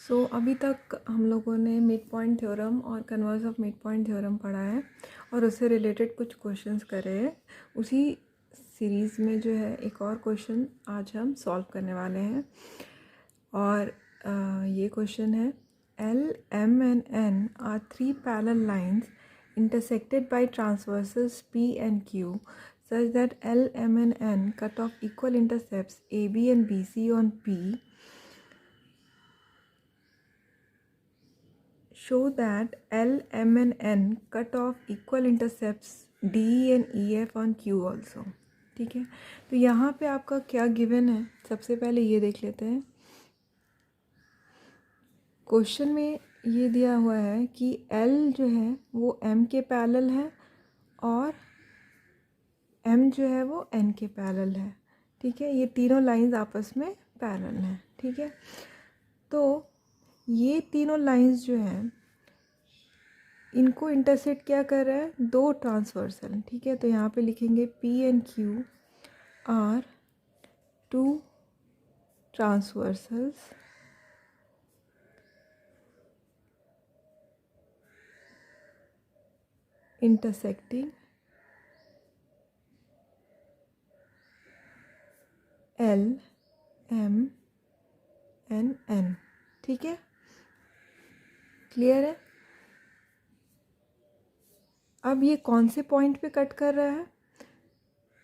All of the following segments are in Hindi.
अभी तक हम लोगों ने मिड पॉइंट थ्योरम और converse of mid point theorem पढ़ा है और उससे रिलेटेड कुछ क्वेश्चंस करे हैं। उसी सीरीज़ में जो है एक और क्वेश्चन आज हम सॉल्व करने वाले हैं और ये क्वेश्चन है L, M and N are three parallel lines intersected by transversals P and Q such that L, M and N cut off equal intercepts AB and BC on P. Show that L, M and N cut off equal intercepts DE and EF on Q also। ठीक है, तो यहाँ पे आपका क्या गिवन है, सबसे पहले ये देख लेते हैं। क्वेश्चन में ये दिया हुआ है कि L जो है वो M के पैरेलल है और M जो है वो N के पैरेलल है। ठीक है, ये तीनों लाइंस आपस में पैरेलल हैं। ठीक है, तो ये तीनों लाइंस जो हैं इनको इंटरसेक्ट क्या कर रहा है, दो ट्रांसवर्सल। ठीक है, तो यहाँ पे लिखेंगे P and Q are two transversals intersecting L, M and N। ठीक है, क्लियर है। अब ये कौन से पॉइंट पे कट कर रहा है,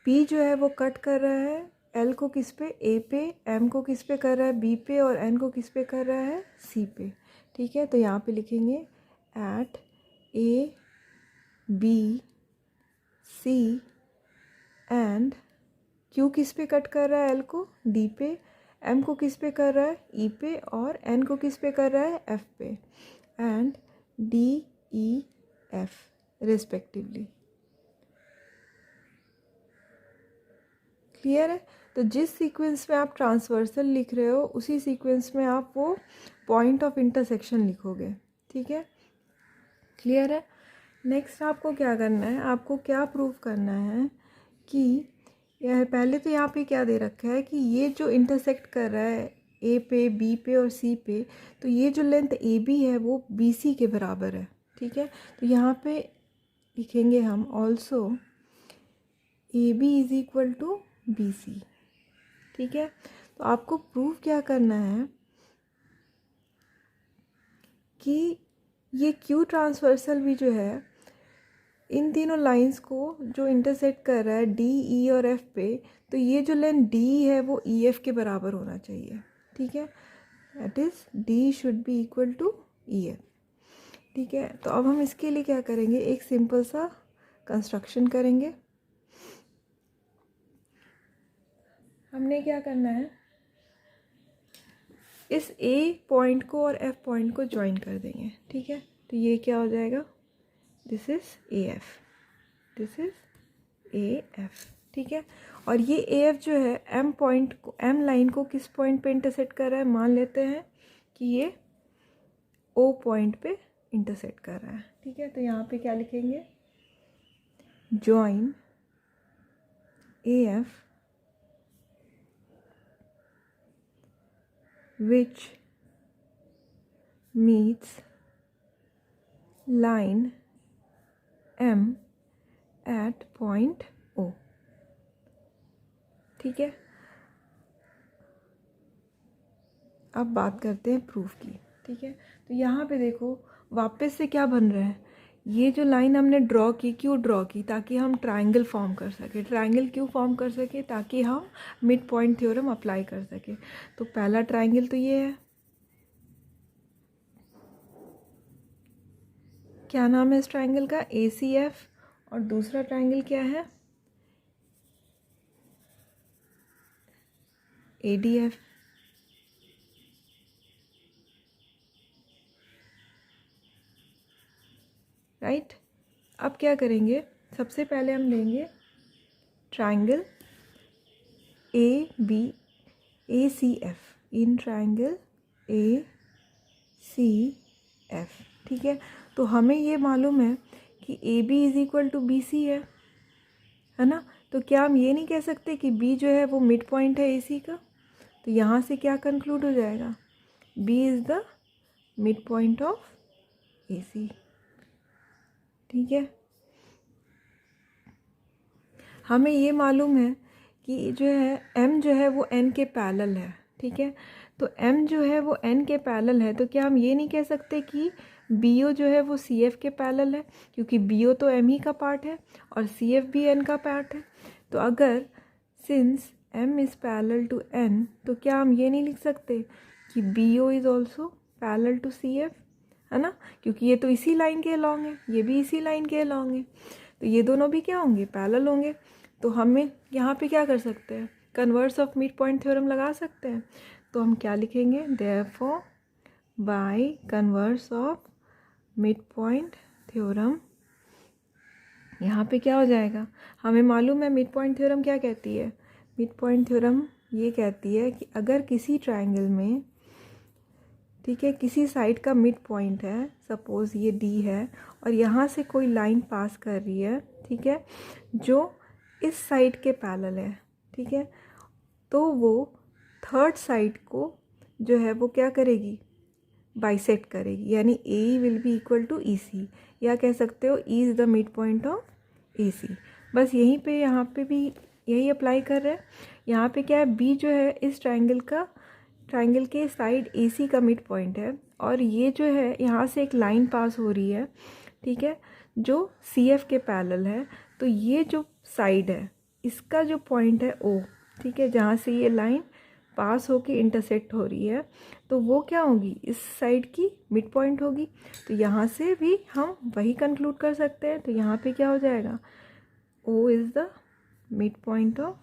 P जो है वो कट कर रहा है L को किस पे, A पे, M को किस पे कर रहा है, B पे, और N को किस पे कर रहा है, C पे। ठीक है, तो यहाँ पे लिखेंगे at A, B, C and Q किस पे कट कर रहा है, L को D पे, M को किस पे कर रहा है, E पे, और N को किस पे कर रहा है, F पे, and D, E, F respectively. Clear है। तो जिस सीक्वेंस में आप ट्रांसवर्सल लिख रहे हो उसी सीक्वेंस में आप वो पॉइंट ऑफ इंटरसेक्शन लिखोगे। ठीक है, क्लियर है। नेक्स्ट आपको क्या करना है, आपको क्या प्रूव करना है कि यह पहले तो यहाँ पे क्या दे रखा है कि ये जो इंटरसेक्ट कर रहा है ए पे, बी पे और सी पे, तो ये जो लेंथ ए बी है वो बी सी के बराबर है। ठीक है, तो यहाँ पे लिखेंगे हम also A B is equal to B C. ठीक है, तो आपको प्रूव क्या करना है कि ये क्यू ट्रांसवर्सल भी जो है इन तीनों लाइंस को जो इंटरसेक्ट कर रहा है डी, ई और एफ पे, तो ये जो लेंथ डी है वो ई एफ के बराबर होना चाहिए। ठीक है, that is D should be equal to E F. ठीक है, तो अब हम इसके लिए क्या करेंगे, एक सिंपल सा कंस्ट्रक्शन करेंगे। हमने क्या करना है, इस ए पॉइंट को और एफ पॉइंट को ज्वाइन कर देंगे। ठीक है, तो ये क्या हो जाएगा, this is A F, this is A F. ठीक है, और ये ए एफ जो है एम पॉइंट को, एम लाइन को किस पॉइंट पे इंटरसेक्ट कर रहा है, मान लेते हैं कि ये ओ पॉइंट पे इंटरसेक्ट कर रहा है। ठीक है, तो यहाँ पे क्या लिखेंगे, join A F which meets line M at point O। ठीक है, अब बात करते हैं प्रूफ की। ठीक है, तो यहाँ पे देखो वापस से क्या बन रहा है, ये जो लाइन हमने ड्रॉ की, क्यों ड्रॉ की, ताकि हम ट्रायंगल फॉर्म कर सके। ट्रायंगल क्यों फॉर्म कर सके, ताकि हम मिड पॉइंट थ्योरम अप्लाई कर सके। तो पहला ट्रायंगल तो ये है, क्या नाम है इस ट्रायंगल का, ए सी एफ, और दूसरा ट्रायंगल क्या है, ए डी एफ। राइट, अब क्या करेंगे, सबसे पहले हम लेंगे triangle A B, A C F, in triangle A C F. ठीक है, तो हमें ये मालूम है कि A B is equal to B C है ना। तो क्या हम ये नहीं कह सकते कि बी जो है वो मिड पॉइंट है ए सी का। तो यहाँ से क्या कंक्लूड हो जाएगा, B is the mid point of AC। ठीक है, हमें ये मालूम है कि जो है M जो है वो N के पैरेलल है। ठीक है, तो M जो है वो N के पैरेलल है, तो क्या हम ये नहीं कह सकते कि BO जो है वो CF के पैरेलल है, क्योंकि BO तो M ही का पार्ट है और CF भी N का पार्ट है। तो अगर since M is parallel to N, तो क्या हम ये नहीं लिख सकते कि BO is also parallel to CF, है ना, क्योंकि ये तो इसी लाइन के अलॉन्ग है, ये भी इसी लाइन के अलॉन्ग है, तो ये दोनों भी क्या होंगे, पैरेलल होंगे। तो हमें यहाँ पे क्या कर सकते हैं, converse of mid point theorem लगा सकते हैं। तो हम क्या लिखेंगे, therefore by converse of mid point theorem, यहाँ पे क्या हो जाएगा, हमें मालूम है मिड पॉइंट थ्योरम क्या कहती है। मिड पॉइंट थ्योरम ये कहती है कि अगर किसी ट्रायंगल में, ठीक है, किसी साइड का मिड पॉइंट है, सपोज़ ये D है और यहाँ से कोई लाइन पास कर रही है, ठीक है, जो इस साइड के पैरेलल है, ठीक है, तो वो थर्ड साइड को जो है वो क्या करेगी, बाइसेक्ट करेगी, यानी AE will be equal to EC, या कह सकते हो E is the mid point of AC। बस यहीं पे यहाँ पे भी यही अप्लाई कर रहे हैं। यहाँ पे क्या है, B जो है इस ट्रायंगल के साइड AC का मिड पॉइंट है, और ये जो है यहाँ से एक लाइन पास हो रही है, ठीक है, जो CF के पैरेलल है। तो ये जो साइड है इसका जो पॉइंट है O, ठीक है, जहाँ से ये लाइन पास होके इंटरसेक्ट हो रही है, तो वो क्या होगी, इस साइड की मिड पॉइंट होगी। तो यहाँ से भी हम वही कंक्लूड कर सकते हैं। तो यहाँ पे क्या हो जाएगा, O is the mid point of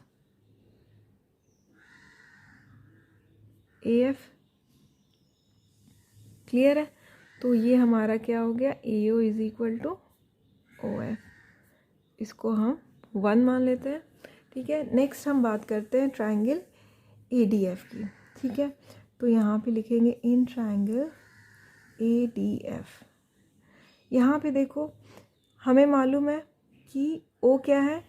AF। Clear है, तो ये हमारा क्या हो गया, AO is equal to OF, इसको हम 1 मान लेते हैं। ठीक है, नेक्स्ट हम बात करते हैं ट्रायंगल ADF की। ठीक है, तो यहाँ पे लिखेंगे इन ट्रायंगल ADF। यहाँ पे देखो हमें मालूम है कि O क्या है,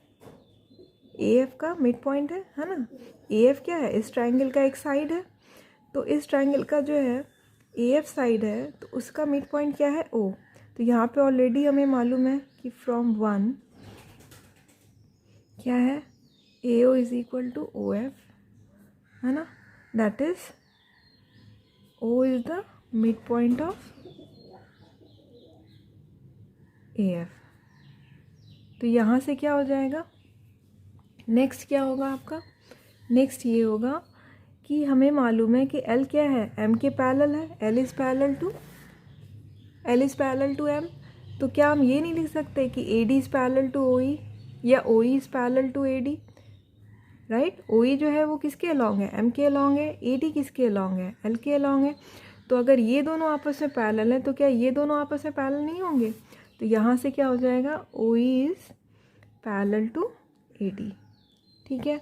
AF का मिड पॉइंट है ना। AF क्या है, इस ट्रायंगल का एक साइड है, तो इस ट्रायंगल का जो है AF साइड है, तो उसका मिड पॉइंट क्या है, O। तो यहाँ पे ऑलरेडी हमें मालूम है कि फ्रॉम 1 क्या है, AO is equal to OF, है ना, that is O is the mid point of AF। तो यहाँ से क्या हो जाएगा, नेक्स्ट क्या होगा आपका, नेक्स्ट ये होगा कि हमें मालूम है कि L क्या है, M के पैरेलल है, L is parallel to M। तो क्या हम ये नहीं लिख सकते कि AD is parallel to OE, या OE is parallel to AD, right. OE जो है वो किसके अलॉन्ग है, M के अलॉन्ग है, AD किसके अलॉन्ग है, L के अलॉन्ग है। तो अगर ये दोनों आपस में पैरेलल हैं, तो क्या ये दोनों आपस में पैरेलल नहीं होंगे। तो यहाँ से क्या हो जाएगा, OE is parallel to AD। ठीक है,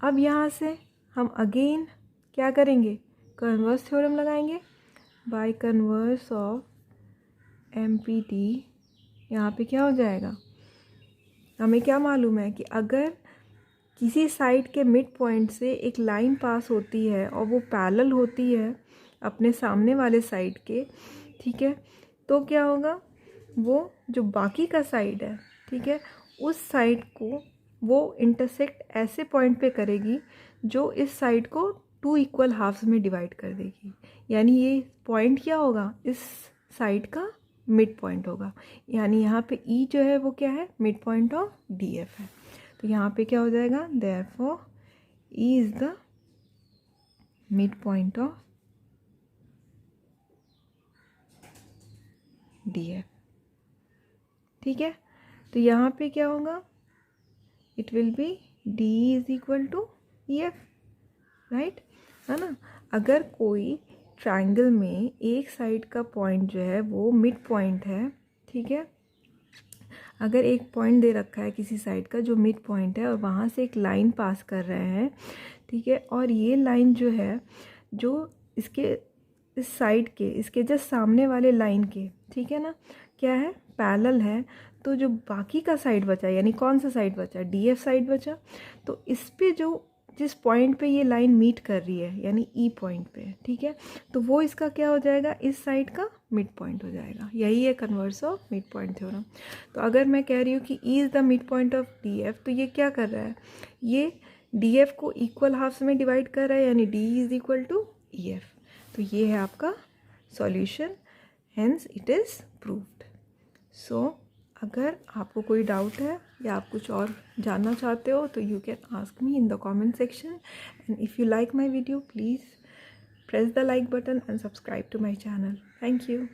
अब यहाँ से हम अगेन क्या करेंगे, कन्वर्स थ्योरम लगाएंगे। बाय कन्वर्स ऑफ MPT यहाँ पे क्या हो जाएगा, हमें क्या मालूम है कि अगर किसी साइड के मिड पॉइंट से एक लाइन पास होती है और वो पैरेलल होती है अपने सामने वाले साइड के, ठीक है, तो क्या होगा, वो जो बाकी का साइड है, ठीक है, उस साइड को वो इंटरसेक्ट ऐसे पॉइंट पे करेगी जो इस साइड को 2 इक्वल हाफ्स में डिवाइड कर देगी। यानी ये पॉइंट क्या होगा, इस साइड का मिड पॉइंट होगा। यानी यहाँ पे E जो है वो क्या है, मिड पॉइंट ऑफ DF है। तो यहाँ पे क्या हो जाएगा, therefore E is the mid point of DF। ठीक है, तो यहाँ पे क्या होगा, it will be D is equal to EF, right, है ना। अगर कोई ट्रायंगल में एक साइड का पॉइंट जो है वो मिड पॉइंट है, ठीक है, अगर एक पॉइंट दे रखा है किसी साइड का जो मिड पॉइंट है और वहाँ से एक लाइन पास कर रहे हैं, ठीक है, और ये लाइन जो है जो इसके इस साइड के इसके जस्ट सामने वाले लाइन के, ठीक है ना, क्या है, पैरेलल है। तो जो बाकी का साइड बचा, यानी कौन सा साइड बचा, DF साइड बचा, तो इस पे जो जिस पॉइंट पे ये लाइन मीट कर रही है यानी ई पॉइंट पे, ठीक है, तो वो इसका क्या हो जाएगा, इस साइड का मिड पॉइंट हो जाएगा। यही है converse of mid point theorem. तो अगर मैं कह रही हूँ कि E is the mid point of D F, तो ये क्या कर रहा है, ये डी एफ को इक्वल हाफ्स में डिवाइड कर रहा है, यानी D is equal to E F. तो ये है आपका solution, hence it is proved. So अगर आपको कोई डाउट है या आप कुछ और जानना चाहते हो तो you can ask me in the comment section, and if you like my video please press the like button and subscribe to my channel. Thank you.